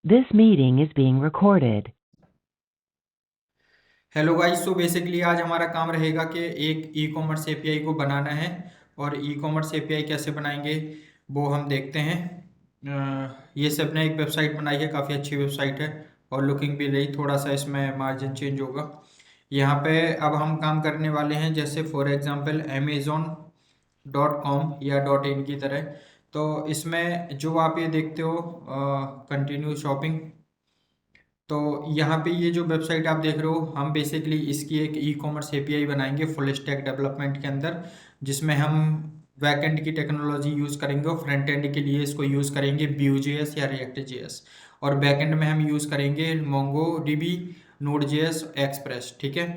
This meeting is being recorded. Hello guys. So basically आज हमारा काम रहेगा कि एक ई कॉमर्स एपीआई को बनाना है। और ई कॉमर्स एपीआई कैसे बनाएंगे वो हम देखते हैं। ये सब ने एक वेबसाइट बनाई है, काफ़ी अच्छी वेबसाइट है और लुकिंग भी रही। थोड़ा सा इसमें मार्जिन चेंज होगा यहाँ पे। अब हम काम करने वाले हैं जैसे फॉर एग्जांपल amazon.com या .in की तरह। तो इसमें जो आप ये देखते हो कंटिन्यू शॉपिंग, तो यहाँ पे ये जो वेबसाइट आप देख रहे हो, हम बेसिकली इसकी एक ई कॉमर्स एपीआई बनाएंगे फुल स्टैक डेवलपमेंट के अंदर, जिसमें हम बैकएंड की टेक्नोलॉजी यूज़ करेंगे और फ्रंट एंड के लिए इसको यूज़ करेंगे Vue.js या React.js। और बैकएंड में हम यूज़ करेंगे MongoDB, Node.js, एक्सप्रेस, ठीक है।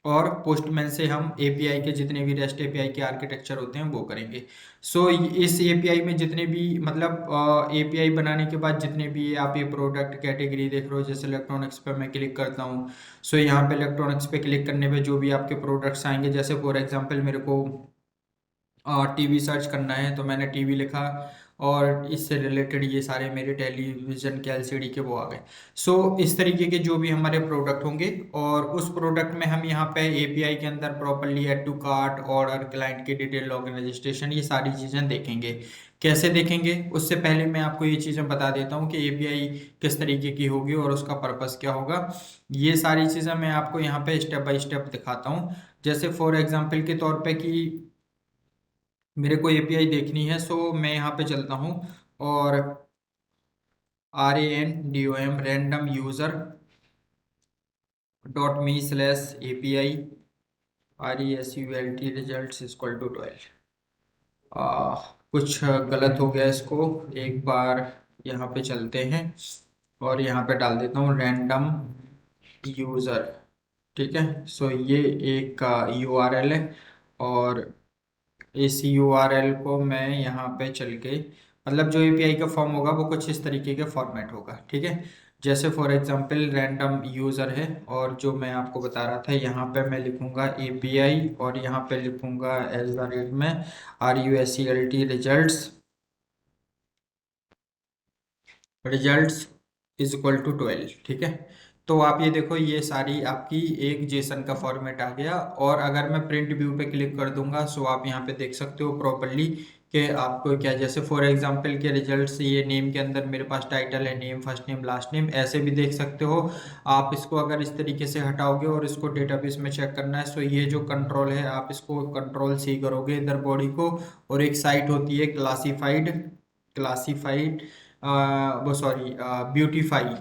और पोस्टमैन से हम एपीआई के जितने भी रेस्ट एपीआई के आर्किटेक्चर होते हैं वो करेंगे। सो इस एपीआई में जितने भी मतलब एपीआई बनाने के बाद जितने भी आप ये प्रोडक्ट कैटेगरी देख रहे हो, जैसे इलेक्ट्रॉनिक्स पे मैं क्लिक करता हूँ। सो यहाँ पे इलेक्ट्रॉनिक्स पे क्लिक करने पे जो भी आपके प्रोडक्ट्स आएंगे, जैसे फॉर एग्जांपल मेरे को टीवी सर्च करना है तो मैंने टीवी लिखा और इससे रिलेटेड ये सारे मेरे टेलीविज़न के एलसीडी के वो आ गए। सो इस तरीके के जो भी हमारे प्रोडक्ट होंगे, और उस प्रोडक्ट में हम यहाँ पे एपीआई के अंदर properly add to cart, order, client की डिटेल, लॉगिन, रजिस्ट्रेशन, ये सारी चीज़ें देखेंगे। कैसे देखेंगे उससे पहले मैं आपको ये चीज़ें बता देता हूँ कि एपीआई किस तरीके की होगी और उसका पर्पस क्या होगा। ये सारी चीज़ें मैं आपको यहाँ पे स्टेप बाय स्टेप दिखाता हूँ। जैसे फॉर एग्जाम्पल के तौर पे कि मेरे को एपीआई देखनी है, सो मैं यहाँ पे चलता हूँ और random user .me/API RESULT results equal to 12। कुछ गलत हो गया, इसको एक बार यहाँ पे चलते हैं और यहाँ पे डाल देता हूँ रैंडम यूजर, ठीक है। सो ये एक का यूआरएल है और इस यूआरएल को मैं यहाँ पे चल के, मतलब जो एपीआई का फॉर्म होगा वो कुछ इस तरीके के फॉर्मेट होगा, ठीक है। जैसे फॉर एग्जांपल रैंडम यूज़र है और जो मैं आपको बता रहा था, यहाँ पे मैं लिखूंगा एपीआई और यहाँ पे लिखूंगा एज द रेट में RUSCLT results is equal to 12, ठीक है। तो आप ये देखो, ये सारी आपकी एक जेसन का फॉर्मेट आ गया। और अगर मैं प्रिंट व्यू पे क्लिक कर दूंगा, सो आप यहाँ पे देख सकते हो प्रॉपरली कि आपको क्या, जैसे फॉर एग्जांपल के रिजल्ट्स, ये नेम के अंदर मेरे पास टाइटल है, name, first name, last name, ऐसे भी देख सकते हो आप। इसको अगर इस तरीके से हटाओगे और इसको डेटाबेस में चेक करना है, सो ये जो कंट्रोल है आप इसको कंट्रोल सी करोगे इधर बॉडी को, और एक साइट होती है क्लासीफाइड, क्लासीफाइड वो सॉरी ब्यूटीफाई,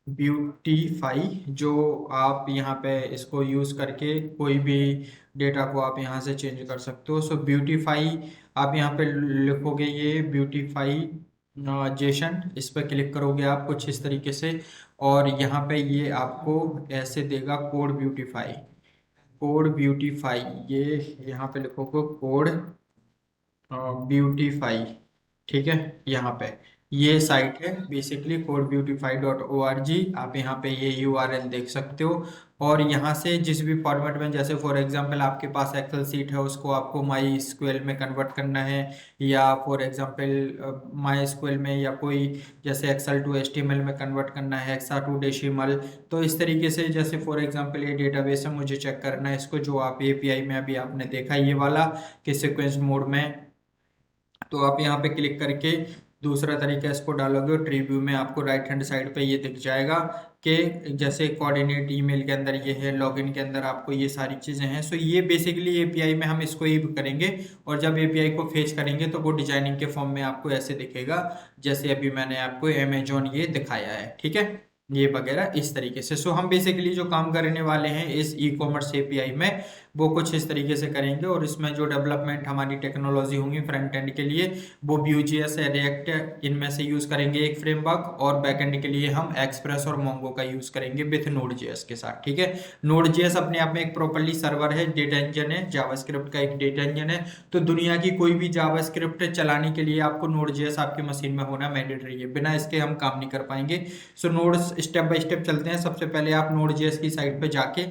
ब्यूटीफाई, जो आप यहाँ पे इसको यूज़ करके कोई भी डेटा को आप यहाँ से चेंज कर सकते हो। सो ब्यूटीफाई आप यहाँ पे लिखोगे, ये ब्यूटीफाई जेशन, इस पर क्लिक करोगे आप कुछ इस तरीके से, और यहाँ पे ये आपको ऐसे देगा कोड ब्यूटीफाई, कोड ब्यूटीफाई, ये यहाँ पे लिखोगे कोड ब्यूटीफाई, ठीक है। यहाँ पे ये साइट है बेसिकली codebeautify.org। आप यहाँ पे ये यूआरएल देख सकते हो और यहाँ से जिस भी फॉर्मेट में, जैसे फॉर एग्जांपल आपके पास एक्सेल सीट है, उसको आपको माई स्क्वेल में कन्वर्ट करना है, या फॉर एग्जांपल माई स्क्वेल में, या कोई जैसे एक्सेल टू एचटीएमएल में कन्वर्ट करना है, एक्सा टू डेसिमल। तो इस तरीके से, जैसे फॉर एग्जांपल ये डेटाबेस है, मुझे चेक करना है इसको, जो आप एपीआई में अभी आपने देखा ये वाला कि सीक्वेंस मोड में। तो आप यहाँ पे क्लिक करके दूसरा तरीका इसको डालोगे और ट्री व्यू में आपको राइट हैंड साइड पे ये दिख जाएगा कि जैसे कोऑर्डिनेट ईमेल के अंदर ये है, लॉगिन के अंदर आपको ये सारी चीज़ें हैं। सो ये बेसिकली एपीआई में हम इसको ही करेंगे, और जब एपीआई को फेच करेंगे तो वो डिजाइनिंग के फॉर्म में आपको ऐसे दिखेगा जैसे अभी मैंने आपको अमेजोन ये दिखाया है, ठीक है। ये वगैरह इस तरीके से। सो हम बेसिकली जो काम करने वाले हैं इस ई कॉमर्स एपीआई में, वो कुछ इस तरीके से करेंगे। और इसमें जो डेवलपमेंट हमारी टेक्नोलॉजी होंगी फ्रंट एंड के लिए, वो Vue.js है, रिएक्ट, इनमें से यूज करेंगे एक फ्रेमवर्क, और बैक एंड के लिए हम एक्सप्रेस और मोंगो का यूज करेंगे विथ Node.js के साथ, ठीक है। Node.js अपने आप में एक प्रॉपरली सर्वर है, डेटा इंजन है, जावास्क्रिप्ट का एक डेटा इंजन है। तो दुनिया की कोई भी जावास्क्रिप्ट चलाने के लिए आपको Node.js आपकी मशीन में होना मैंडेटरी है, बिना इसके हम काम नहीं कर पाएंगे। सो नोड स्टेप बाय स्टेप चलते हैं। सबसे पहले आप Node.js की साइट पे जाके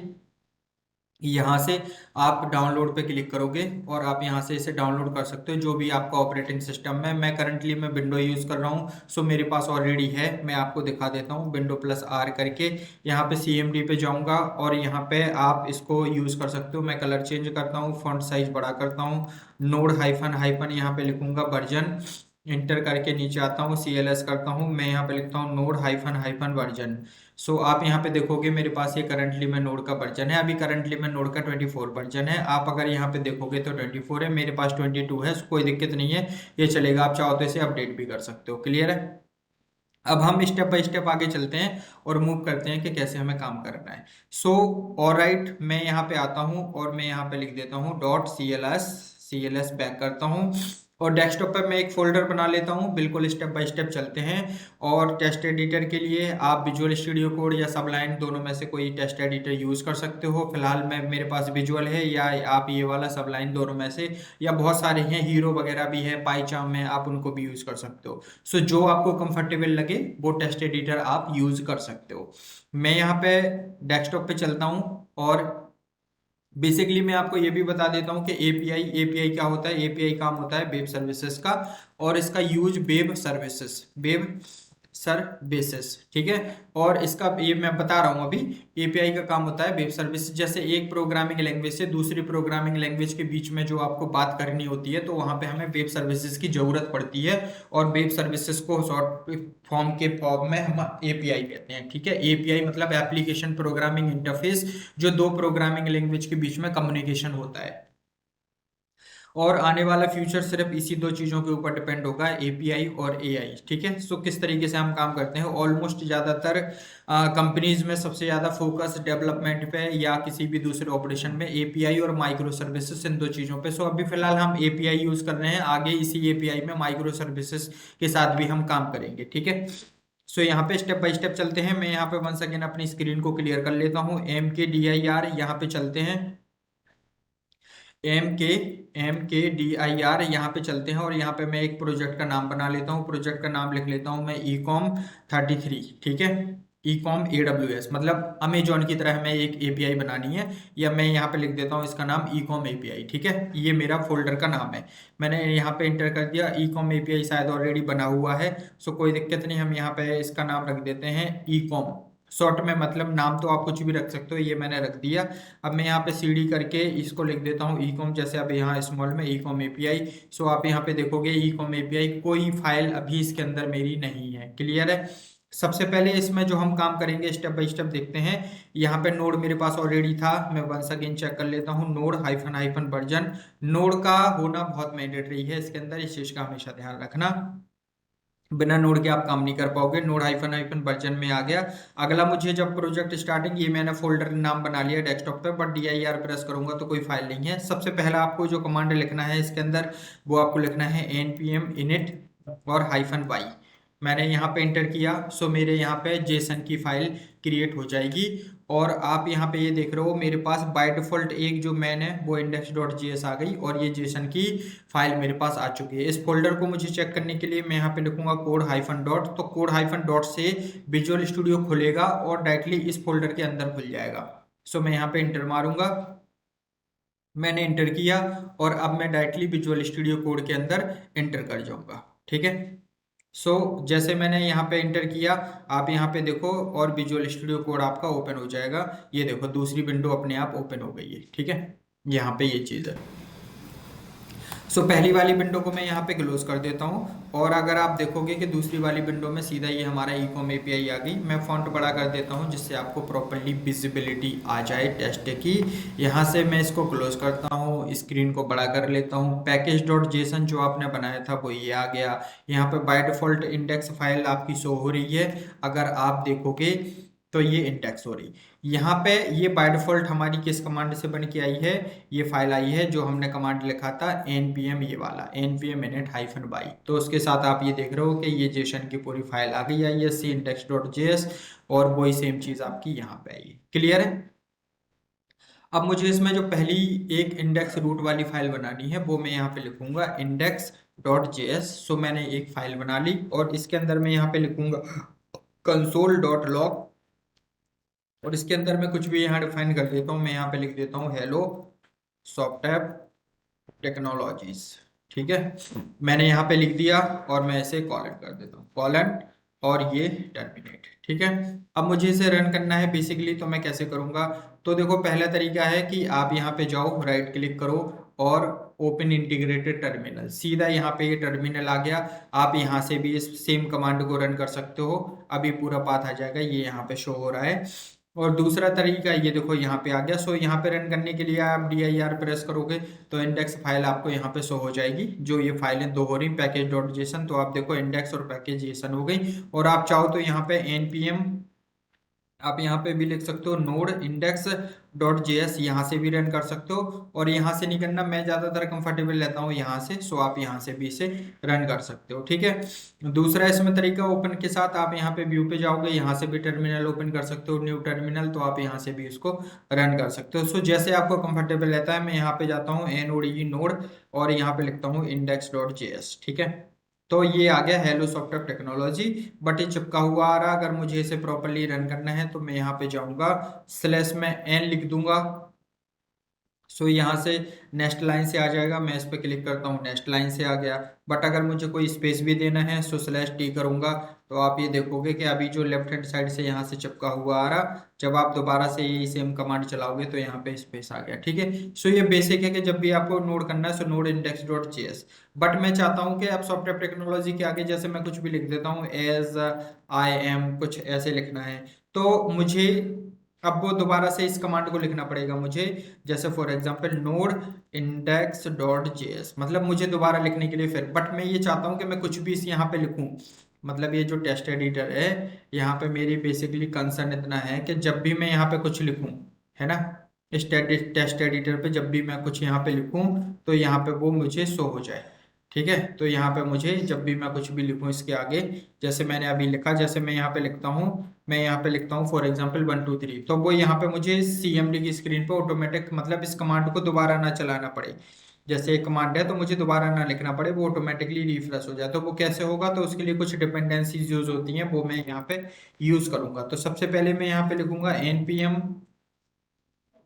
यहाँ से आप डाउनलोड पे क्लिक करोगे और आप यहाँ से इसे डाउनलोड कर सकते हो जो भी आपका ऑपरेटिंग सिस्टम में। मैं करंटली विंडो यूज़ कर रहा हूँ, सो मेरे पास ऑलरेडी है। मैं आपको दिखा देता हूँ, विंडो प्लस आर करके यहाँ पे CMD पे जाऊँगा और यहाँ पे आप इसको यूज़ कर सकते हो। मैं कलर चेंज करता हूँ, फॉन्ट साइज बड़ा करता हूँ, नोड हाइफन हाइफन यहाँ पे लिखूंगा वर्जन, इंटर करके नीचे आता हूँ, CLS करता हूँ, मैं यहाँ पे लिखता हूँ नोड हाइफन हाइफन वर्जन। सो आप यहाँ पे देखोगे मेरे पास ये करंटली में नोड का वर्जन है, अभी करंटली में नोड का 24 वर्जन है। आप अगर यहाँ पे देखोगे तो 24 है, मेरे पास 22 है, कोई दिक्कत नहीं है, ये चलेगा। आप चाहो तो इसे अपडेट भी कर सकते हो। क्लियर है? अब हम स्टेप बाय स्टेप आगे चलते हैं और मूव करते हैं कि कैसे हमें काम करना है। सो ऑलराइट, मैं यहाँ पे आता हूँ और मैं यहाँ पे लिख देता हूँ .cls बैक करता हूँ और डेस्कटॉप पर मैं एक फोल्डर बना लेता हूँ। बिल्कुल स्टेप बाय स्टेप चलते हैं। और टेस्ट एडिटर के लिए आप विजुअल स्टूडियो कोड या सबलाइन दोनों में से कोई टेस्ट एडिटर यूज कर सकते हो। फिलहाल मैं मेरे पास विजुअल है, या आप ये वाला सबलाइन दोनों में से, या बहुत सारे हैं, हीरो वगैरह भी है, पाईचार्म है, आप उनको भी यूज कर सकते हो। सो जो आपको कंफर्टेबल लगे वो टेस्ट एडिटर आप यूज कर सकते हो। मैं यहाँ पे डेस्कटॉप पे चलता हूँ और बेसिकली मैं आपको ये भी बता देता हूँ कि एपीआई क्या होता है। एपीआई काम होता है वेब सर्विसेज का, और इसका यूज वेब सर्विसेज, ठीक है। और इसका ये मैं बता रहा हूँ अभी, एपीआई का काम होता है वेब सर्विस। जैसे एक प्रोग्रामिंग लैंग्वेज से दूसरी प्रोग्रामिंग लैंग्वेज के बीच में जो आपको बात करनी होती है, तो वहां पे हमें वेब सर्विसेज की जरूरत पड़ती है। और वेब सर्विसेज को शॉर्ट फॉर्म में हम एपीआई कहते हैं, ठीक है। एपीआई मतलब एप्लीकेशन प्रोग्रामिंग इंटरफेस, जो दो प्रोग्रामिंग लैंग्वेज के बीच में कम्युनिकेशन होता है। और आने वाला फ्यूचर सिर्फ इसी दो चीज़ों के ऊपर डिपेंड होगा, एपीआई और एआई, ठीक है। सो किस तरीके से हम काम करते हैं, ऑलमोस्ट ज़्यादातर कंपनीज में सबसे ज़्यादा फोकस डेवलपमेंट पे या किसी भी दूसरे ऑपरेशन में एपीआई और माइक्रो सर्विसेज, इन दो चीज़ों पे। सो अभी फिलहाल हम एपीआई यूज़ कर रहे हैं, आगे इसी एपीआई में माइक्रो सर्विसेज के साथ भी हम काम करेंगे, ठीक है। सो यहाँ पे स्टेप बाय स्टेप चलते हैं। मैं यहाँ पे वंस अगेन अपनी स्क्रीन को क्लियर कर लेता हूँ। MKDIR यहाँ पे चलते हैं, MKDIR यहाँ पे चलते हैं, और यहाँ पे मैं एक प्रोजेक्ट का नाम बना लेता हूँ। प्रोजेक्ट का नाम लिख लेता हूँ मैं ecom33, ठीक है। ecom AWS मतलब अमेजोन की तरह हमें एक एपीआई बनानी है, या मैं यहाँ पे लिख देता हूँ इसका नाम ecom API, ठीक है। ये मेरा फोल्डर का नाम है, मैंने यहाँ पे इंटर कर दिया। ecom API शायद ऑलरेडी बना हुआ है, सो कोई दिक्कत नहीं, हम यहाँ पे इसका नाम रख देते हैं ecom। शॉर्ट में मतलब नाम तो आप कुछ भी रख सकते हो, ये मैंने रख दिया। अब मैं यहाँ पे सीडी करके इसको लिख देता हूँ ecom, जैसे अब यहाँ स्मॉल में ecom API। सो आप यहाँ पे देखोगे ecom API, कोई फाइल अभी इसके अंदर मेरी नहीं है। क्लियर है? सबसे पहले इसमें जो हम काम करेंगे स्टेप बाय स्टेप देखते हैं। यहाँ पे नोड मेरे पास ऑलरेडी था, मैं वंस अगेन चेक कर लेता हूँ। Node hyphen hyphen version, node का होना बहुत मैंडेटरी है इसके अंदर, इस चीज का हमेशा ध्यान रखना। बिना नोड के आप काम नहीं कर पाओगे। नोड हाइफन हाइफन वर्जन में आ गया। अगला मुझे जब प्रोजेक्ट स्टार्टिंग, ये मैंने फोल्डर नाम बना लिया डेस्कटॉप पे, बट DIR प्रेस करूंगा तो कोई फाइल नहीं है। सबसे पहला आपको जो कमांड लिखना है इसके अंदर, वो आपको लिखना है npm init और -y। मैंने यहाँ पे इंटर किया, सो मेरे यहाँ पे जेसन की फाइल क्रिएट हो जाएगी। और आप यहाँ पे ये देख रहे हो मेरे पास बाय डिफॉल्ट एक जो मैन है वो index.js आ गई, और ये जेसन की फाइल मेरे पास आ चुकी है। इस फोल्डर को मुझे चेक करने के लिए मैं यहाँ पे लिखूंगा कोड हाइफन डॉट, तो कोड हाइफन डॉट से विजुअल स्टूडियो खुलेगा और डायरेक्टली इस फोल्डर के अंदर खुल जाएगा। सो मैं यहाँ पे इंटर मारूंगा, मैंने इंटर किया, और अब मैं डायरेक्टली विजुअल स्टूडियो कोड के अंदर इंटर कर जाऊंगा, ठीक है। सो जैसे मैंने यहाँ पे इंटर किया, आप यहाँ पे देखो, और विजुअल स्टूडियो कोड आपका ओपन हो जाएगा। ये देखो दूसरी विंडो अपने आप ओपन हो गई है, ठीक है। यहाँ पे ये चीज़ है। सो पहली वाली विंडो को मैं यहाँ पे क्लोज कर देता हूँ, और अगर आप देखोगे कि दूसरी वाली विंडो में सीधा ये हमारा ecom API आ गई। मैं फॉन्ट बड़ा कर देता हूँ जिससे आपको प्रॉपरली विजिबिलिटी आ जाए टेस्ट की। यहाँ से मैं इसको क्लोज करता हूँ, स्क्रीन को बड़ा कर लेता हूँ। पैकेज.json जो आपने बनाया था वो ये आ गया। यहाँ पे बाय डिफॉल्ट इंडेक्स फाइल आपकी शो हो रही है, अगर आप देखोगे तो ये इंडेक्स हो रही। यहाँ पे ये बाय डिफॉल्ट हमारी किस कमांड से बन के आई है, ये फाइल आई है जो हमने कमांड लिखा था npm, ये वाला npm init -y। तो उसके साथ आप ये देख रहे हो कि ये जेसन की पूरी फाइल आ गई है, सी index.js, और वही सेम चीज आपकी यहाँ पे आई है। क्लियर है? अब मुझे इसमें जो पहली एक इंडेक्स रूट वाली फाइल बनानी है, वो मैं यहाँ पे लिखूंगा index.js। सो मैंने एक फाइल बना ली, और इसके अंदर मैं यहाँ पे लिखूंगा console.log और इसके अंदर मैं कुछ भी यहाँ डिफाइन कर देता हूँ। मैं यहाँ पे लिख देता हूँ हेलो सॉफ्टवेयर टेक्नोलॉजीज। ठीक है, मैंने यहाँ पे लिख दिया और मैं इसे कॉलन कर देता हूँ, कॉलन, और ये टर्मिनेट। ठीक है, अब मुझे इसे रन करना है बेसिकली, तो मैं कैसे करूंगा? तो देखो, पहला तरीका है कि आप यहाँ पे जाओ, राइट क्लिक करो और ओपन इंटीग्रेटेड टर्मिनल, सीधा यहाँ पे ये टर्मिनल आ गया। आप यहाँ से भी इस सेम कमांड को रन कर सकते हो, अभी पूरा पाथ आ जाएगा, ये यहाँ पे शो हो रहा है। और दूसरा तरीका ये देखो यहाँ पे आ गया। सो यहाँ पे रन करने के लिए आप dir प्रेस करोगे तो इंडेक्स फाइल आपको यहाँ पे शो हो जाएगी। जो ये फाइलें दो हो रही, पैकेज डॉट जेसन, तो आप देखो इंडेक्स और पैकेज जेसन हो गई। और आप चाहो तो यहाँ पे npm आप यहाँ पे भी लिख सकते हो नोड इंडेक्स डॉट जेएस, यहाँ से भी रन कर सकते हो। और यहाँ से नहीं करना, मैं ज़्यादातर कंफर्टेबल रहता हूँ यहाँ से, सो आप यहाँ से भी इसे रन कर सकते हो। ठीक है, दूसरा इसमें तरीका ओपन के साथ, आप यहाँ पे व्यू पे जाओगे, यहाँ से भी टर्मिनल ओपन कर सकते हो, न्यू टर्मिनल, तो आप यहाँ से भी इसको रन कर सकते हो। सो जैसे आपको कंफर्टेबल रहता है। मैं यहाँ पे जाता हूँ node नोड और यहाँ पे लिखता हूँ इंडेक्स डॉट जेएस। ठीक है, तो ये आ गया हेलो सॉफ्टवेयर टेक्नोलॉजी, बट ये चिपका हुआ आ रहा। अगर मुझे इसे प्रॉपरली रन करना है तो मैं यहाँ पे जाऊंगा, स्लैश में n लिख दूंगा। सो यहाँ से नेक्स्ट लाइन से आ जाएगा, मैं इस पर क्लिक करता हूँ, नेक्स्ट लाइन से आ गया। बट अगर मुझे कोई स्पेस भी देना है सो स्लैश टी करूंगा, तो आप ये देखोगे कि अभी जो लेफ्ट हैंड साइड से यहाँ से चिपका हुआ आ रहा, जब आप दोबारा से ये सेम कमांड चलाओगे तो यहाँ पे स्पेस आ गया। ठीक है, सो ये बेसिक है कि जब भी आपको नोड करना है so node index dot JS. But मैं चाहता हूँ कि आप सॉफ्टवेयर टेक्नोलॉजी के आगे जैसे मैं कुछ भी लिख देता हूँ, एज आई एम, कुछ ऐसे लिखना है, तो मुझे अब वो दोबारा से इस कमांड को लिखना पड़ेगा मुझे। जैसे for example node index dot JS, मतलब मुझे दोबारा लिखने के लिए फिर, बट मैं ये चाहता हूँ कि मैं कुछ भी इस यहाँ पे लिखूं। मतलब ये जो टेक्स्ट एडिटर है, यहाँ पे मेरी बेसिकली कंसर्न इतना है कि जब भी मैं यहाँ पे कुछ लिखूं, है ना, इस टेक्स्ट एडिटर पे जब भी मैं कुछ यहाँ पे लिखूं तो यहाँ पे वो मुझे शो हो जाए। ठीक है, तो यहाँ पे मुझे जब भी मैं कुछ भी लिखूं इसके आगे, जैसे मैंने अभी लिखा, जैसे मैं यहाँ पे लिखता हूँ, मैं यहाँ पे लिखता हूँ फॉर एग्जांपल 1 2 3, तो वो यहाँ पे मुझे सीएमडी की स्क्रीन पे ऑटोमेटिक, मतलब इस कमांड को दोबारा ना चलाना पड़े। जैसे एक कमांड है तो मुझे दोबारा ना लिखना पड़े, वो ऑटोमेटिकली रिफ्रेश हो जाए। तो वो कैसे होगा? तो उसके लिए कुछ डिपेंडेंसीज यूज होती हैं, वो मैं यहाँ पे यूज करूंगा। तो सबसे पहले मैं यहाँ पे लिखूंगा npm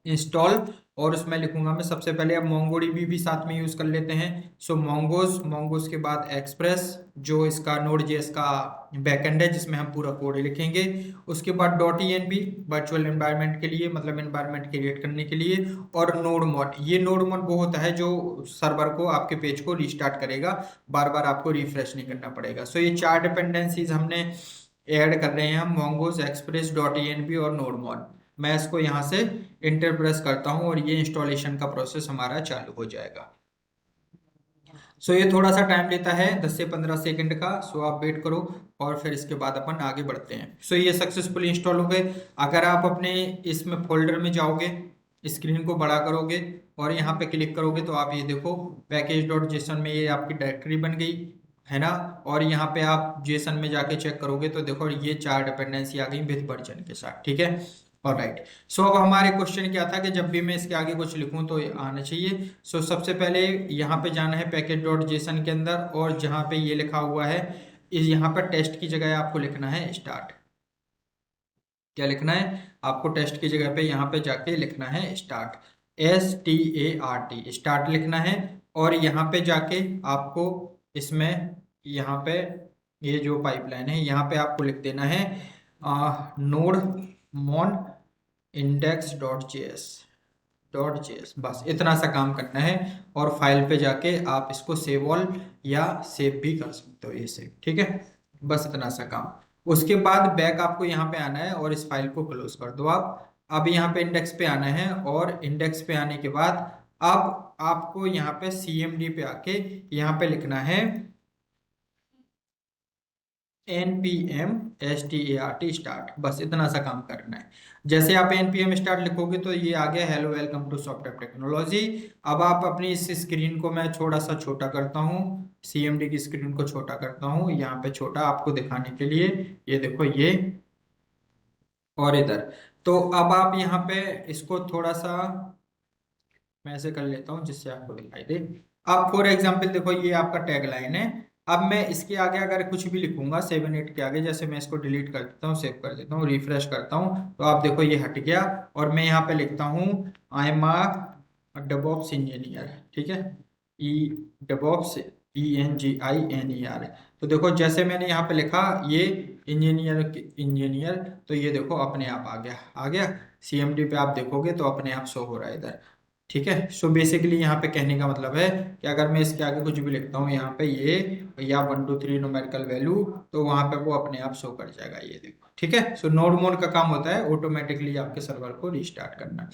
इंस्टॉल, और उसमें लिखूंगा मैं सबसे पहले, अब मोंगोडीबी भी साथ में यूज कर लेते हैं। सो मोंगोज के बाद एक्सप्रेस, जो इसका नोड जेएस का बैकएंड है जिसमें हम पूरा कोड लिखेंगे। उसके बाद डॉट env वर्चुअल एनवायरनमेंट के लिए, मतलब एनवायरनमेंट क्रिएट करने के लिए। और नोड मोड, ये नोड मोड वो होता है जो सर्वर को, आपके पेज को रिस्टार्ट करेगा, बार बार आपको रिफ्रेश नहीं करना पड़ेगा। सो ये चार डिपेंडेंसीज हमने ऐड कर रहे हैं हम, मोंगोज, एक्सप्रेस, डॉट env और नोड मोड। मैं इसको यहाँ से इंटर प्रेस करता हूँ और ये इंस्टॉलेशन का प्रोसेस हमारा चालू हो जाएगा। सो ये थोड़ा सा टाइम लेता है, 10 से 15 सेकंड का। सो आप वेट करो और फिर इसके बाद अपन आगे बढ़ते हैं। सो ये सक्सेसफुली इंस्टॉल हो गए। अगर आप अपने इसमें फोल्डर में जाओगे, स्क्रीन को बड़ा करोगे और यहाँ पे क्लिक करोगे, तो आप ये देखो पैकेज डॉट जेसन में ये आपकी डायरेक्टरी बन गई, है ना। और यहाँ पे आप जेसन में जाके चेक करोगे तो देखो ये चार डिपेंडेंसी आ गई विद वर्जन के साथ। ठीक है, और राइट। सो अब हमारे क्वेश्चन क्या था कि जब भी मैं इसके आगे कुछ लिखूं तो ये आना चाहिए। सो सबसे पहले यहाँ पे जाना है पैकेज डॉट जेसन के अंदर, और जहाँ पे ये लिखा हुआ है, इस यहाँ पर टेस्ट की जगह आपको लिखना है स्टार्ट। क्या लिखना है आपको? टेस्ट की जगह पे यहाँ पे जाके लिखना है स्टार्ट, START, स्टार्ट लिखना है। और यहाँ पे जाके आपको इसमें, यहाँ पे ये जो पाइपलाइन है यहाँ पे आपको लिख देना है नोड मोन इंडेक्स डॉट जेएस, बस इतना सा काम करना है। और फाइल पे जाके आप इसको सेव ऑल या सेव भी कर सकते हो, ये सेव। ठीक है, बस इतना सा काम। उसके बाद बैक आपको यहाँ पे आना है और इस फाइल को क्लोज कर दो आप। अब यहाँ पे इंडेक्स पे आना है, और इंडेक्स पे आने के बाद अब आपको यहाँ पे CMD पे आके यहाँ पे लिखना है npm start, बस इतना सा काम करना है। जैसे आप npm start लिखोगे तो ये आ गया hello welcome to software technology. अब आप अपनी इस स्क्रीन को, मैं थोड़ा सा छोटा करता हूँ, CMD की स्क्रीन को छोटा करता हूँ यहाँ पे, छोटा आपको दिखाने के लिए। ये देखो ये, और इधर। तो अब आप यहाँ पे इसको थोड़ा सा मैं ऐसे कर लेता हूँ जिससे आपको दिखाई दे। अब फॉर एग्जाम्पल देखो ये आपका टैग लाइन है, अब मैं इसके आगे अगर कुछ भी लिखूंगा 7 8 के आगे, जैसे मैं इसको डिलीट कर देता हूँ, सेव कर देता हूँ, रिफ्रेश करता हूँ, तो आप देखो ये हट गया। और मैं यहाँ पे लिखता हूँ I am a DevOps engineer, ठीक है, ई डेवऑप्स ENGINER। तो देखो जैसे मैंने यहाँ पे लिखा ये इंजीनियर, तो ये देखो अपने आप आ गया CMD पे, आप देखोगे तो अपने आप शो हो रहा है इधर। ठीक है, सो बेसिकली यहाँ पे कहने का मतलब है कि अगर मैं इसके आगे कुछ भी लिखता हूँ यहाँ पे ये, या 1 2 3 न्यूमेरिकल वैल्यू, तो वहां पे वो अपने आप शो कर जाएगा, ये देखो। ठीक है, सो नोड मोड का काम होता है ऑटोमेटिकली आपके सर्वर को रिस्टार्ट करना।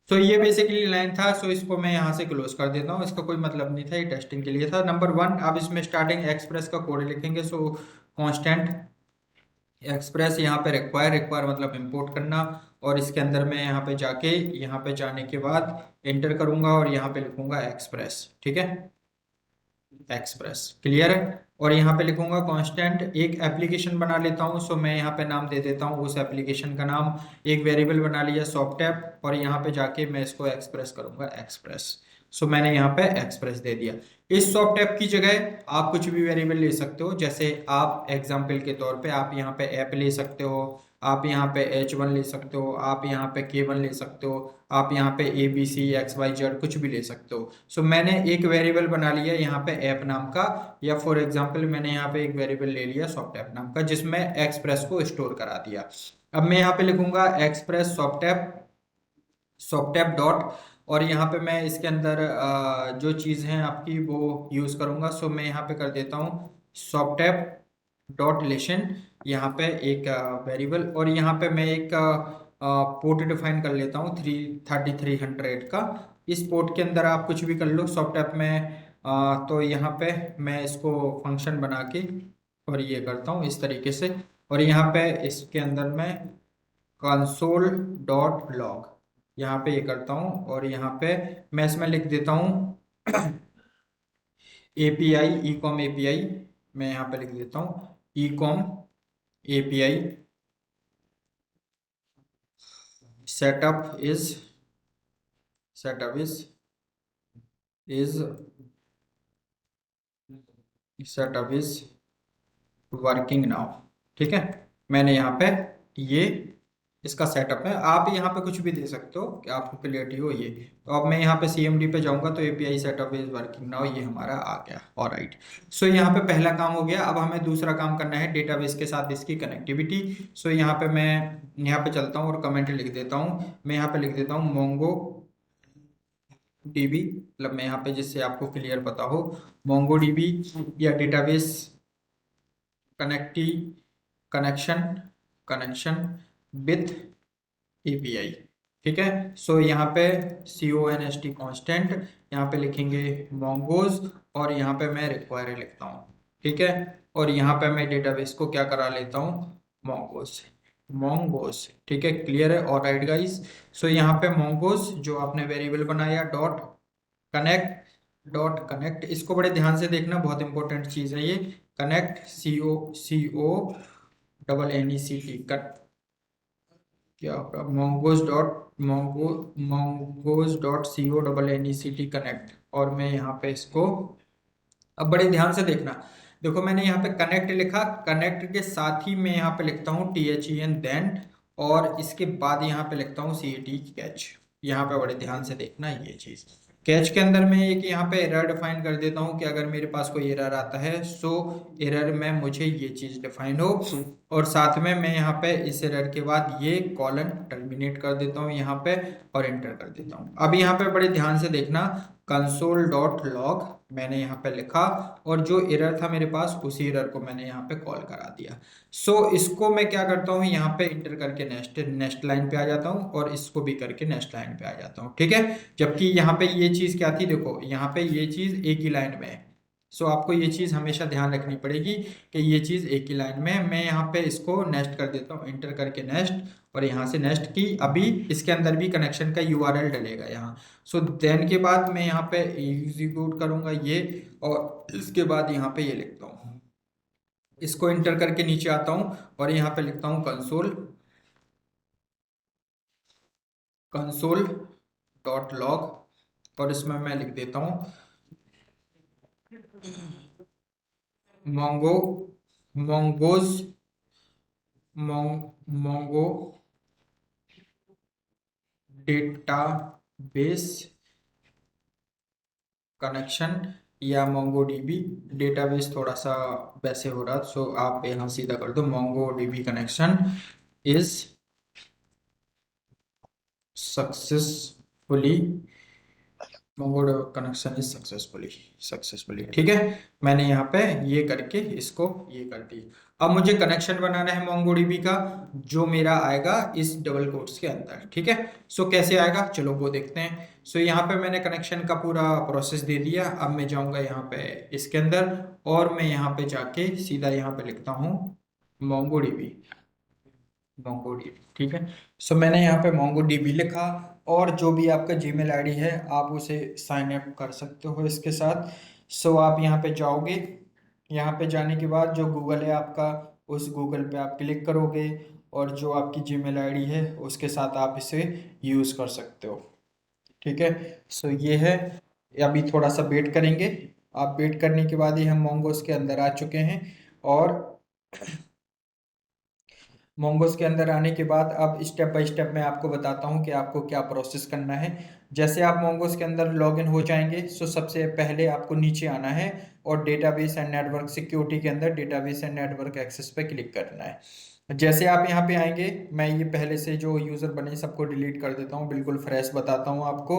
सो ये बेसिकली लाइन था, सो इसको मैं यहाँ से क्लोज कर देता हूँ, इसका कोई मतलब नहीं था, ये टेस्टिंग के लिए था। नंबर 1, अब इसमें स्टार्टिंग एक्सप्रेस का कोड लिखेंगे। सो कांस्टेंट एक्सप्रेस, यहाँ पे रिक्वायर मतलब इंपोर्ट करना, और इसके अंदर मैं यहाँ पे जाके, यहाँ पे जाने के बाद एंटर करूंगा और यहाँ पे लिखूंगा एक्सप्रेस। ठीक है, एक्सप्रेस क्लियर है। और यहाँ पे लिखूंगा कांस्टेंट, एक एप्लीकेशन बना लेता हूँ, सो मैं यहाँ पे नाम दे देता हूँ उस एप्लीकेशन का नाम, एक वेरिएबल बना लिया सॉफ्ट ऐप, और यहाँ पे जाके मैं इसको एक्सप्रेस करूंगा एक्सप्रेस। सो मैंने यहाँ पे एक्सप्रेस दे दिया। इस सॉफ्ट ऐप की जगह आप कुछ भी वेरिएबल ले सकते हो, जैसे आप एग्जाम्पल के तौर पे आप यहाँ पे ऐप ले सकते हो, आप यहाँ पे H1 ले सकते हो, आप यहाँ पे K1 ले सकते हो, आप यहाँ पे ABCXYZ कुछ भी ले सकते हो। सो मैंने एक वेरिएबल बना लिया यहाँ पे ऐप नाम का, या फॉर एग्जांपल मैंने यहाँ पे एक वेरिएबल ले लिया सॉफ्ट ऐप नाम का, जिसमें एक्सप्रेस को स्टोर करा दिया। अब मैं यहाँ पे लिखूंगा एक्सप्रेस सॉफ्ट ऐप डॉट, और यहाँ पे मैं इसके अंदर जो चीज़ है आपकी वो यूज़ करूंगा। सो मैं यहाँ पे कर देता हूँ सॉफ्ट ऐप डॉट लेशन, यहाँ पे एक वेरिएबल, और यहाँ पे मैं एक पोर्ट डिफाइन कर लेता हूँ 3300 का। इस पोर्ट के अंदर आप कुछ भी कर लो सॉफ्ट ऐप में, तो यहाँ पे मैं इसको फंक्शन बना के और ये करता हूँ इस तरीके से, और यहाँ पे इसके अंदर मैं कंसोल डॉट लॉग यहाँ पे ये करता हूँ, और यहाँ पे मैं इसमें लिख देता हूँ API, ई कॉम API, मैं यहाँ पे लिख देता हूँ e com API setup is setup is working now. ठीक है, मैंने यहाँ पे ये इसका सेटअप है, आप यहाँ पे कुछ भी दे सकते हो कि आपको क्लियरिटी हो ये। तो अब मैं यहाँ पे CMD पे जाऊंगा तो API setup is working now, ये हमारा आ गया। ऑलराइट, सो यहाँ पे पहला काम हो गया। अब हमें दूसरा काम करना है डेटाबेस के साथ इसकी कनेक्टिविटी। सो यहाँ पे मैं यहाँ पे चलता हूँ और कमेंट लिख देता हूँ, मैं यहाँ पे लिख देता हूँ मोंगो डीबी, मतलब मैं यहाँ पे जिससे आपको क्लियर पता हो, मोंगो डीबी या database connect connection connection with API। ठीक है, सो यहाँ पे CONST कांस्टेंट, यहाँ पे लिखेंगे मोंगोज, और यहाँ पे मैं रिक्वायर लिखता हूँ। ठीक है, और यहाँ पे मैं डेटाबेस को क्या करा लेता हूँ, मोंगोज मोंगोज। ठीक है, क्लियर है। और राइट गाइस, सो यहाँ पे मोंगोज जो आपने वेरिएबल बनाया डॉट कनेक्ट, इसको बड़े ध्यान से देखना, बहुत इंपॉर्टेंट चीज है ये। कनेक्ट CONECT क्या होगा, mongoose.co.nect, कनेक्ट, और मैं यहाँ पे इसको, अब बड़े ध्यान से देखना, देखो मैंने यहाँ पे कनेक्ट लिखा, कनेक्ट के साथ ही मैं यहाँ पे लिखता हूँ THEN देन, और इसके बाद यहाँ पे लिखता हूँ CAT कैच। यहाँ पे बड़े ध्यान से देखना ये चीज। कैच के अंदर मैं एक यहाँ पे एरर डिफाइन कर देता हूँ कि अगर मेरे पास कोई एरर आता है, सो एरर में मुझे ये चीज डिफाइन हो, और साथ में मैं यहाँ पे इस एरर के बाद ये कॉलन टर्मिनेट कर देता हूँ यहाँ पे, और एंटर कर देता हूँ। अब यहाँ पे बड़े ध्यान से देखना, कंसोल डॉट लॉग मैंने यहाँ पे लिखा, और जो एरर था मेरे पास उसी एरर को मैंने यहाँ पे कॉल करा दिया। सो इसको मैं क्या करता हूँ, यहाँ पे इंटर करके नेक्स्ट लाइन पे आ जाता हूँ, और इसको भी करके नेक्स्ट लाइन पे आ जाता हूँ। ठीक है, जबकि यहाँ पे ये चीज क्या थी, देखो यहाँ पे ये चीज एक ही लाइन में है। सो आपको ये चीज हमेशा ध्यान रखनी पड़ेगी कि ये चीज एक ही लाइन में है। मैं यहाँ पे इसको नेक्स्ट कर देता हूँ, इंटर करके नेक्स्ट, और यहाँ से नेक्स्ट की, अभी इसके अंदर भी कनेक्शन का URL डलेगा यहाँ। सो देन के बाद मैं यहाँ पे एग्जीक्यूट करूंगा ये, और इसके बाद यहाँ पे ये लिखता हूँ, इसको इंटर करके नीचे आता हूँ, और यहाँ पे लिखता हूँ कंसोल डॉट लॉग, और इसमें मैं लिख देता हूँ Mongo mongoose Mongo database connection या मोंगो डीबी डेटाबेस थोड़ा सा वैसे हो रहा, सो आप यहाँ सीधा कर दो Mongo dB connection is successfully Mongo connection is successfully ठीक है। मैंने यहाँ पे ये करके इसको ये कर दी। अब मुझे कनेक्शन बनाना है मोंगोडीबी का, जो मेरा आएगा इस डबल कोट्स के अंदर, ठीक है। सो कैसे आएगा चलो वो देखते हैं। सो यहाँ पे मैंने कनेक्शन का पूरा प्रोसेस दे दिया। अब मैं जाऊंगा यहाँ पे इसके अंदर और मैं यहाँ पे जाके सीधा यहाँ पे लिखता हूँ मोंगोडीबी ठीक है। सो मैंने यहाँ पे मोंगो डीबी लिखा और जो भी आपका जीमेल आईडी है आप उसे साइन अप कर सकते हो इसके साथ। सो आप यहाँ पे जाओगे, यहाँ पे जाने के बाद जो गूगल है आपका, उस गूगल पे आप क्लिक करोगे और जो आपकी जीमेल आईडी है उसके साथ आप इसे यूज़ कर सकते हो, ठीक है। सो ये है। अभी थोड़ा सा वेट करेंगे। आप वेट करने के बाद ही हम मोंगोस के अंदर आ चुके हैं। और मोंगोस के अंदर आने के बाद अब स्टेप बाय स्टेप मैं आपको बताता हूँ कि आपको क्या प्रोसेस करना है। जैसे आप मोंगोस के अंदर लॉगिन हो जाएंगे, सो सबसे पहले आपको नीचे आना है और डेटाबेस एंड नेटवर्क सिक्योरिटी के अंदर डेटाबेस एंड नेटवर्क एक्सेस पे क्लिक करना है। जैसे आप यहाँ पे आएंगे, मैं ये पहले से जो यूज़र बने सबको डिलीट कर देता हूँ, बिल्कुल फ्रेश बताता हूँ आपको।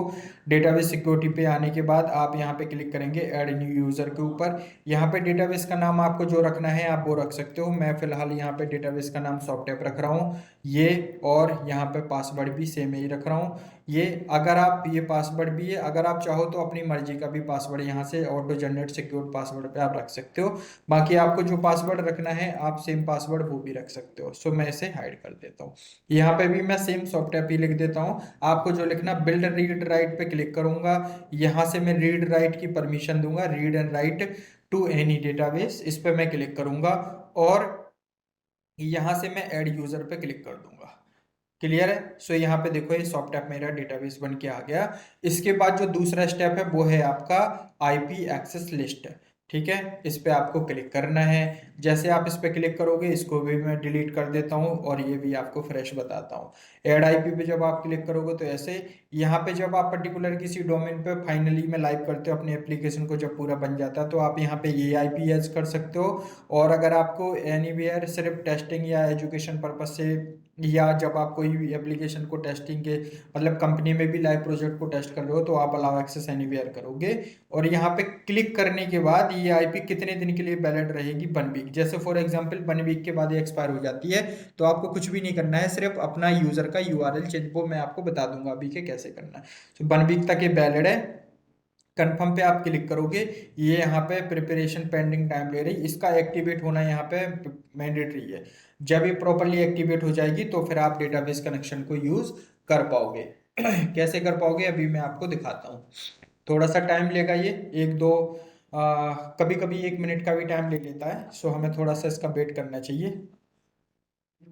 डेटाबेस सिक्योरिटी पे आने के बाद आप यहाँ पे क्लिक करेंगे ऐड न्यू यूज़र के ऊपर। यहाँ पे डेटाबेस का नाम आपको जो रखना है आप वो रख सकते हो। मैं फिलहाल यहाँ पे डेटाबेस का नाम सॉफ्टटेप रख रहा हूँ ये, और यहाँ पे पासवर्ड भी सेम ही रख रहा हूँ ये। अगर आप ये पासवर्ड भी है, अगर आप चाहो तो अपनी मर्जी का भी पासवर्ड यहाँ से ऑटो जनरेट सिक्योर पासवर्ड पे आप रख सकते हो। बाकी आपको जो पासवर्ड रखना है आप सेम पासवर्ड वो भी रख सकते हो। सो मैं इसे हाइड कर देता हूँ। यहाँ पे भी मैं सेम सॉफ्टवेयर ही लिख देता हूँ। आपको जो लिखना, बिल्ड रीड राइट पे क्लिक करूंगा। यहाँ से मैं रीड राइट की परमिशन दूंगा, read and write to any database, इस पे मैं क्लिक करूंगा और यहाँ से मैं ऐड यूजर पे क्लिक कर दूंगा। क्लियर है। सो यहाँ पे देखो ये सॉफ्टवेयर मेरा डेटाबेस बन के आ गया। इसके बाद जो दूसरा स्टेप है वो है आपका आईपी एक्सेस लिस्ट, ठीक है। इस पे आपको क्लिक करना है। जैसे आप इस पे क्लिक करोगे, इसको भी मैं डिलीट कर देता हूँ और ये भी आपको फ्रेश बताता हूँ। ऐड आईपी पे जब आप क्लिक करोगे तो ऐसे यहाँ पे जब आप पर्टिकुलर किसी डोमेन पे फाइनली में लाइव करते हो अपनी एप्लीकेशन को, जब पूरा बन जाता है तो आप यहाँ पे ये आईपी एज कर सकते हो। और अगर आपको एनीवेयर सिर्फ टेस्टिंग या एजुकेशन पर्पज से, या जब आप कोई भी एप्लीकेशन को टेस्टिंग के मतलब कंपनी में भी लाइव प्रोजेक्ट को टेस्ट कर रहे हो तो आप अलाउ एक्सेस एनीवेयर करोगे। और यहाँ पे क्लिक करने के बाद ये आईपी कितने दिन के लिए वैलिड रहेगी, 1 वीक। जैसे फॉर एग्जांपल 1 वीक के बाद ये एक्सपायर हो जाती है, तो आपको कुछ भी नहीं करना है, सिर्फ अपना यूजर का यूआरएल चेंज, वो मैं आपको बता दूंगा अभी के कैसे करना है। तो 1 वीक तक ये वैलिड है। कंफर्म पे आप क्लिक करोगे, ये यहाँ पे प्रिपरेशन पेंडिंग टाइम ले रही, इसका एक्टिवेट होना यहाँ पे मैंडेटरी है। जब ये प्रॉपरली एक्टिवेट हो जाएगी तो फिर आप डेटाबेस कनेक्शन को यूज कर पाओगे। कैसे कर पाओगे अभी मैं आपको दिखाता हूँ। थोड़ा सा टाइम लेगा ये, एक दो कभी कभी 1 मिनट का भी टाइम ले लेता है। सो हमें थोड़ा सा इसका वेट करना चाहिए।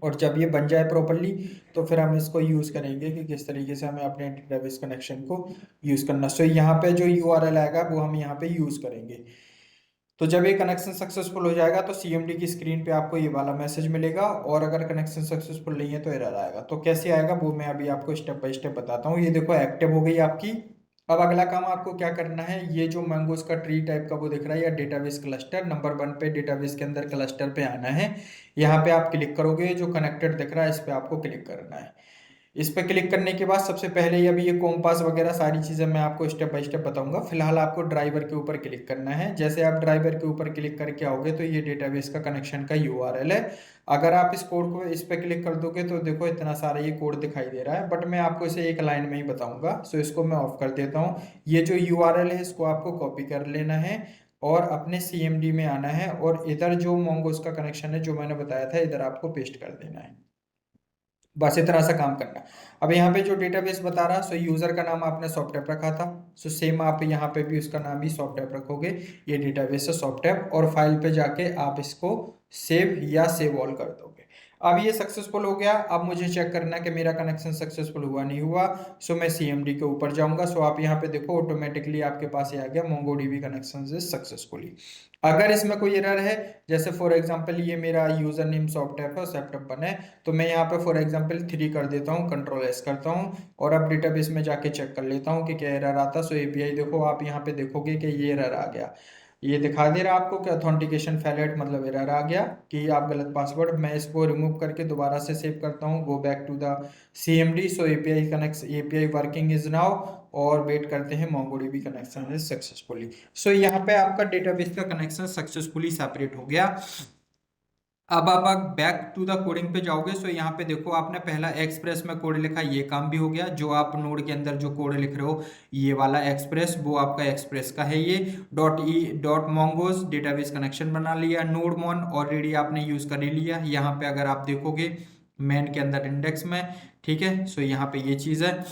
और जब ये बन जाए प्रॉपरली तो फिर हम इसको यूज़ करेंगे कि किस तरीके से हमें अपने डेटाबेस कनेक्शन को यूज़ करना। सो यहाँ पे जो यूआरएल आएगा वो हम यहाँ पे यूज़ करेंगे। तो जब ये कनेक्शन सक्सेसफुल हो जाएगा तो सीएमडी की स्क्रीन पे आपको ये वाला मैसेज मिलेगा, और अगर कनेक्शन सक्सेसफुल नहीं है तो एरर आएगा। तो कैसे आएगा वो मैं अभी आपको स्टेप बाय स्टेप बताता हूँ। ये देखो एक्टिव हो गई आपकी। अब अगला काम आपको क्या करना है, ये जो मैंगोस का ट्री टाइप का वो दिख रहा है या डेटाबेस क्लस्टर, नंबर 1 पे डेटाबेस के अंदर क्लस्टर पे आना है। यहाँ पे आप क्लिक करोगे, जो कनेक्टेड दिख रहा है इस पे आपको क्लिक करना है। इस पे क्लिक करने के बाद सबसे पहले अभी ये कॉम्पास वगैरह सारी चीज़ें मैं आपको स्टेप बाय स्टेप बताऊंगा। फिलहाल आपको ड्राइवर के ऊपर क्लिक करना है। जैसे आप ड्राइवर के ऊपर क्लिक करके आओगे तो ये डेटाबेस का कनेक्शन का यूआरएल है। अगर आप इस कोड को इस पे क्लिक कर दोगे तो देखो इतना सारा ये कोड दिखाई दे रहा है, बट मैं आपको इसे एक लाइन में ही बताऊंगा। सो इसको मैं ऑफ कर देता हूँ। ये जो यूआरएल है इसको आपको कॉपी कर लेना है और अपने सीएमडी में आना है, और इधर जो मोंगोस का कनेक्शन है जो मैंने बताया था इधर आपको पेस्ट कर देना है। बस इतना सा काम करना। अब यहाँ पे जो डेटाबेस बता रहा, सो यूजर का नाम आपने सॉफ्टवेयर रखा था, सो सेम आप यहाँ पे भी उसका नाम ही सॉफ्टवेयर रखोगे। ये डेटाबेस है सॉफ्टवेयर, और फाइल पे जाके आप इसको सेव या सेव ऑल कर दोगे। अब ये सक्सेसफुल हो गया। अब मुझे चेक करना है कि मेरा कनेक्शन सक्सेसफुल हुआ नहीं हुआ। सो मैं CMD के ऊपर जाऊंगा। सो आप यहाँ पे देखो ऑटोमेटिकली आपके पास ये आ गया MongoDB कनेक्शन इज सक्सेसफुली। अगर इसमें कोई एरर है, जैसे फॉर एग्जांपल ये मेरा यूजर नेम सॉफ्टअप है, सेटअप है, तो मैं यहाँ पे फॉर एग्जांपल 3 कर देता हूँ, कंट्रोल S करता हूँ और अब डेटाबेस में जाके चेक कर लेता हूँ कि क्या एरर आता। सो API देखो, आप यहाँ पे देखोगे कि ये एरर आ गया, ये दिखा दे रहा है आपको कि ऑथेंटिकेशन फेल्ड, मतलब एरर आ गया कि आप गलत पासवर्ड। मैं इसको रिमूव करके दोबारा से सेव करता हूँ, go back to the CMD। So API connect, API working is now, और वेट करते हैं MongoDB connection is successfully. So यहाँ पे आपका डेटाबेस का कनेक्शन सक्सेसफुली सेपरेट हो गया। अब आप बैक टू द कोडिंग पे जाओगे। सो यहाँ पे देखो, आपने पहला एक्सप्रेस में कोड लिखा, ये काम भी हो गया। जो आप नोड के अंदर जो कोड लिख रहे हो, ये वाला एक्सप्रेस, वो आपका एक्सप्रेस का है। ये .mongo's डेटाबेस कनेक्शन बना लिया। नोड मोन ऑलरेडी आपने यूज कर ही लिया। यहाँ पे अगर आप देखोगे मेन के अंदर इंडेक्स में, ठीक है। सो यहाँ पे ये चीज है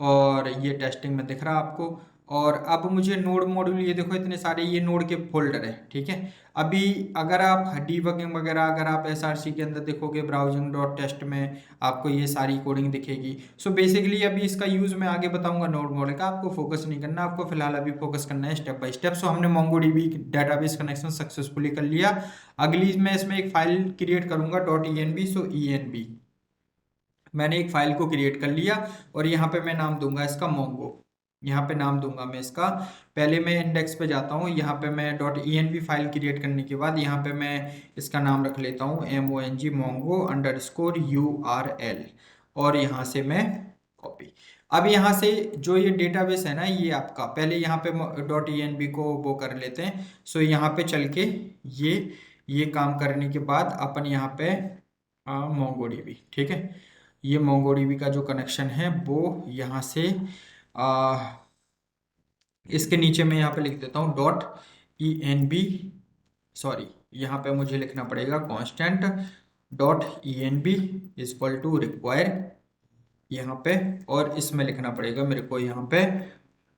और ये टेस्टिंग में दिख रहा आपको। और अब मुझे नोड मॉड्यूल, ये देखो इतने सारे ये नोड के फोल्डर है, ठीक है। अभी अगर आप डीबगिंग वगैरह, अगर आप SRC के अंदर देखोगे ब्राउजिंग डॉट टेस्ट में, आपको ये सारी कोडिंग दिखेगी। सो बेसिकली अभी इसका यूज मैं आगे बताऊंगा नोड मॉड्यूल का, आपको फोकस नहीं करना, आपको फिलहाल अभी फोकस करना है स्टेप बाय स्टेप। सो हमने MongoDB डेटाबेस कनेक्शन सक्सेसफुली कर लिया। अगली मैं इसमें एक फाइल क्रिएट करूंगा .env। सो env मैंने एक फाइल को क्रिएट कर लिया और यहाँ पे मैं नाम दूंगा इसका Mongo। यहाँ पे नाम दूंगा मैं इसका, पहले मैं इंडेक्स पे जाता हूँ, यहाँ पे मैं .env फाइल क्रिएट करने के बाद यहाँ पे मैं इसका नाम रख लेता हूँ mongo_url, और यहाँ से मैं कॉपी। अब यहाँ से जो ये डेटाबेस है ना, ये आपका पहले यहाँ पे .env को वो कर लेते हैं। सो यहाँ पे चल के ये काम करने के बाद अपन यहाँ पे MongoDB, ठीक है, ये MongoDB का जो कनेक्शन है वो यहाँ से इसके नीचे मैं यहाँ पे लिख देता हूँ .env, सॉरी यहाँ पे मुझे लिखना पड़ेगा constant .env equal to require यहाँ पे, और इसमें लिखना पड़ेगा मेरे को यहाँ पे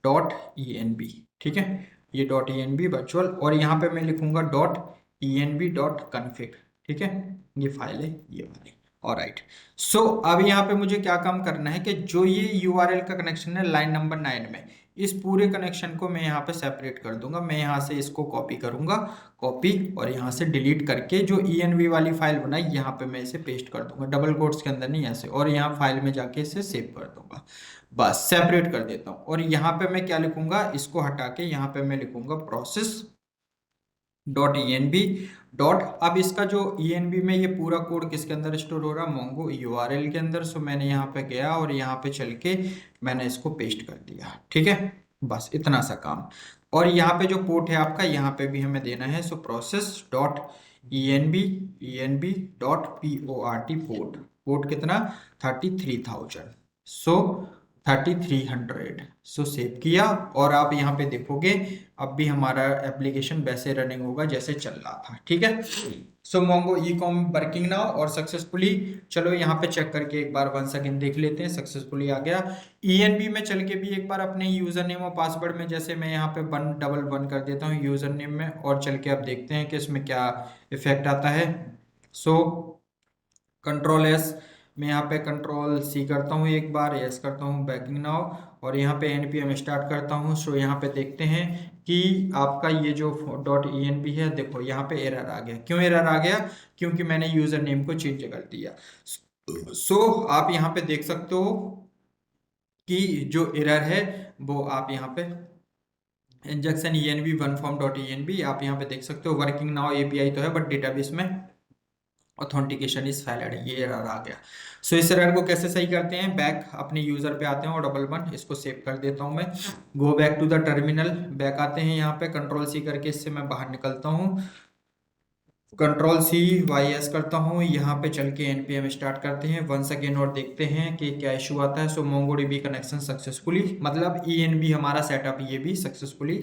.env, ठीक है, ये .env वर्चुअल, और यहाँ पे मैं लिखूंगा .env.config, ठीक है, ये फाइल है ये वाली। ऑलराइट। सो अब यहाँ पे मुझे क्या काम करना है कि जो ये URL का कनेक्शन है लाइन नंबर 9 में, इस पूरे कनेक्शन को मैं यहाँ पे सेपरेट कर दूंगा। मैं यहाँ से इसको कॉपी करूंगा, कॉपी, और यहाँ से डिलीट करके जो env वाली फाइल बनाई यहाँ पे मैं इसे पेस्ट कर दूंगा, डबल कोट्स के अंदर नहीं, ऐसे, और यहाँ फाइल में जाके इसे सेव कर दूंगा। बस सेपरेट कर देता हूँ। और यहाँ पे मैं क्या लिखूंगा, इसको हटा के यहाँ पे मैं लिखूंगा process.env डॉट। अब इसका जो env में ये पूरा कोड किसके अंदर स्टोर हो रहा है, Mongo URL के अंदर। सो मैंने यहाँ पे गया और यहाँ पे चल के मैंने इसको पेस्ट कर दिया, ठीक है, बस इतना सा काम। और यहाँ पे जो पोर्ट है आपका, यहाँ पे भी हमें देना है। सो process.env डॉट port, पोर्ट कितना, 33,000, सो 3300। सो सेव किया, और आप यहाँ पे देखोगे अब भी हमारा एप्लीकेशन वैसे रनिंग होगा जैसे चल रहा था, ठीक है। सो Mongo ecom वर्किंग नाउ और सक्सेसफुली। चलो यहाँ पे चेक करके एक बार वंस अगेन देख लेते हैं, सक्सेसफुली आ गया। env में चल के भी एक बार अपने यूजर नेम और पासवर्ड में, जैसे मैं यहाँ पे 111 कर देता हूँ यूजर नेम में, और चल के अब देखते हैं कि इसमें क्या इफेक्ट आता है। सो कंट्रोल S, मैं यहाँ पे कंट्रोल C करता हूँ, एक बार यस करता हूँ बैकिंग नाउ, और यहाँ पे npm स्टार्ट करता हूँ। सो यहाँ पे देखते हैं कि आपका ये जो .env है, देखो यहाँ पे एरर आ गया। क्यों एरर आ गया, क्योंकि मैंने यूजर नेम को चेंज कर दिया। सो आप यहाँ पे देख सकते हो कि जो एरर है वो आप यहाँ पे इंजेक्शन env oneform.env, आप यहाँ पे देख सकते हो। वर्किंग नाउ API तो है बट डेटाबेस में ऑथेंटिकेशन इज फैलिड, ये एरर आ गया। सो इस एरर को कैसे सही करते हैं, बैक अपने यूजर पे आते हैं और .1 इसको सेव कर देता हूं मैं। Go back to the terminal, back आते हैं, यहाँ पे कंट्रोल C करके इससे मैं बाहर निकलता हूँ, कंट्रोल-C YS करता हूँ, यहाँ पे चल के npm स्टार्ट करते हैं वंस अगेन और देखते हैं कि क्या इशू आता है। सो MongoDB कनेक्शन सक्सेसफुली, मतलब env हमारा सेटअप ये भी सक्सेसफुली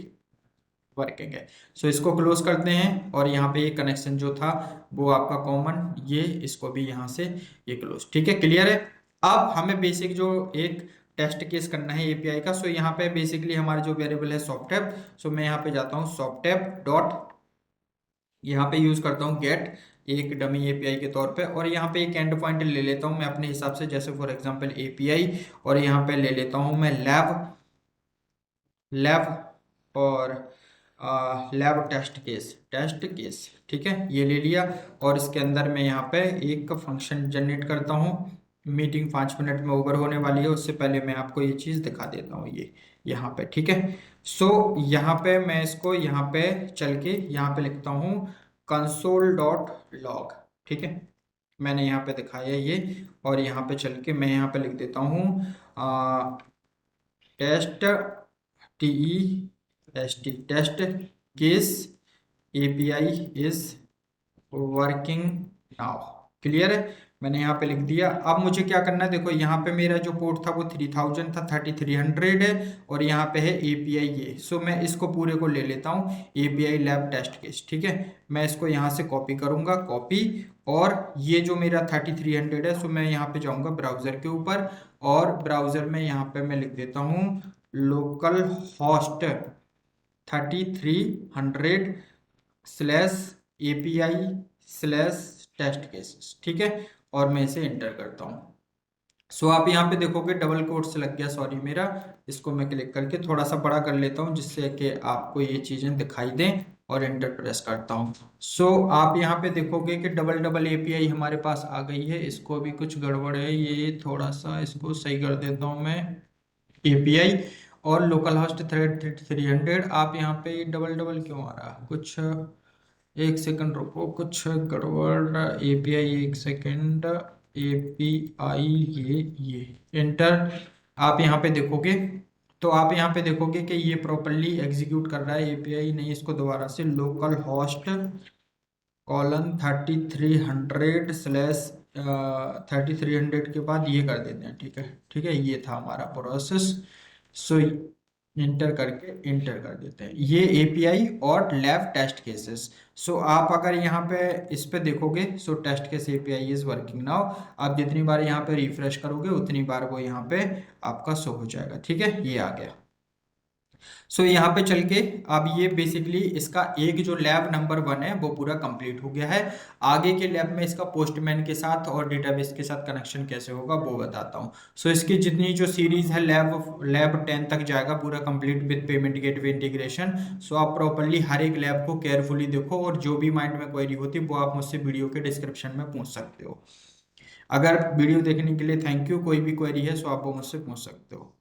वर्किंग है। सो इसको क्लोज करते हैं, और यहाँ पे ये कनेक्शन जो था वो आपका कॉमन, ये इसको भी यहाँ से ये क्लोज, ठीक है, क्लियर है। अब हमें बेसिक जो एक टेस्ट केस करना है API का। सो यहाँ पे बेसिकली हमारा जो वेरिएबल है सॉफ्टएप। सो मैं यहाँ पे जाता हूँ सॉफ्टएप डॉट, यहाँ पे यूज करता हूँ गेट एक डमी एपीआई के तौर पे। और यहाँ पे एक एंड पॉइंट ले लेता हूँ मैं अपने हिसाब से, जैसे फॉर एग्जांपल एपीआई, और यहाँ पे ले लेता हूँ मैं लैब और लैब टेस्ट केस, ठीक है, ये ले लिया। और इसके अंदर मैं यहाँ पे एक फंक्शन जनरेट करता हूँ। मीटिंग 5 मिनट में ओवर होने वाली है, उससे पहले मैं आपको ये चीज़ दिखा देता हूँ, ये यहाँ पे, ठीक है। सो यहाँ पे मैं इसको यहाँ पे चल के यहाँ पे लिखता हूँ console.log, ठीक है, मैंने यहाँ पे दिखाया ये। और यहाँ पे चल के मैं यहाँ पे लिख देता हूँ test test case API is working now. Clear है, मैंने यहाँ पे लिख दिया। अब मुझे क्या करना है, देखो यहाँ पे मेरा जो पोर्ट था वो 3000 था, 3300 है, और यहाँ पे है एपीआई ये। सो मैं इसको पूरे को ले लेता हूँ, एपीआई लैब टेस्ट केस, ठीक है। मैं इसको यहाँ से कॉपी करूंगा, कॉपी, और ये जो मेरा 3300 है, सो मैं यहाँ पे जाऊंगा ब्राउजर के ऊपर, और ब्राउजर में यहाँ पे मैं लिख देता हूँ local host 3300 slash API slash test cases, ठीक है। और मैं इसे इंटर करता हूँ। सो आप यहाँ पे देखोगे डबल कोट्स लग गया, सॉरी मेरा, इसको मैं क्लिक करके थोड़ा सा बड़ा कर लेता हूँ जिससे कि आपको ये चीजें दिखाई दें, और इंटर प्रेस करता हूँ। सो आप यहाँ पे देखोगे कि डबल डबल एपीआई हमारे पास आ गई है। इसको भी कुछ गड़बड़ है, ये थोड़ा सा इसको सही कर देता हूँ मैं, एपीआई और लोकल होस्ट थ्रेड 300। आप यहाँ पे डबल डबल क्यों आ रहा है, कुछ एक सेकंड रुको, कुछ गड़बड़। एपीआई, एक सेकंड, एपीआई ये इंटर। आप यहाँ पे देखोगे, तो आप यहाँ पे देखोगे कि ये प्रॉपरली एग्जीक्यूट कर रहा है एपीआई। नहीं, इसको दोबारा से लोकल होस्ट कॉलन 3300 स्लैश 3300 के बाद ये कर देते हैं, ठीक है, ठीक है, ये था हमारा प्रोसेस। सो इंटर कर देते हैं ये एपीआई और लैब टेस्ट केसेस। सो आप अगर यहाँ पे इस पे देखोगे, so test case API is working now. आप जितनी बार यहाँ पे रिफ्रेश करोगे उतनी बार वो यहाँ पे आपका शो हो जाएगा, ठीक है, ये आ गया। सो यहाँ पे चल के अब ये बेसिकली इसका एक जो लैब नंबर 1 है वो पूरा कंप्लीट हो गया है। आगे के लैब में इसका पोस्टमैन के साथ और डेटाबेस के साथ कनेक्शन कैसे होगा वो बताता हूँ। सो इसकी जितनी जो सीरीज है लैब 10 तक जाएगा पूरा complete with payment gateway integration. So आप प्रॉपरली हर एक लैब को केयरफुली देखो, और जो भी माइंड में क्वेरी होती है वो आप मुझसे वीडियो के डिस्क्रिप्शन में पूछ सकते हो। अगर वीडियो देखने के लिए थैंक यू। कोई भी क्वेरी है सो आप वो मुझसे पूछ सकते हो।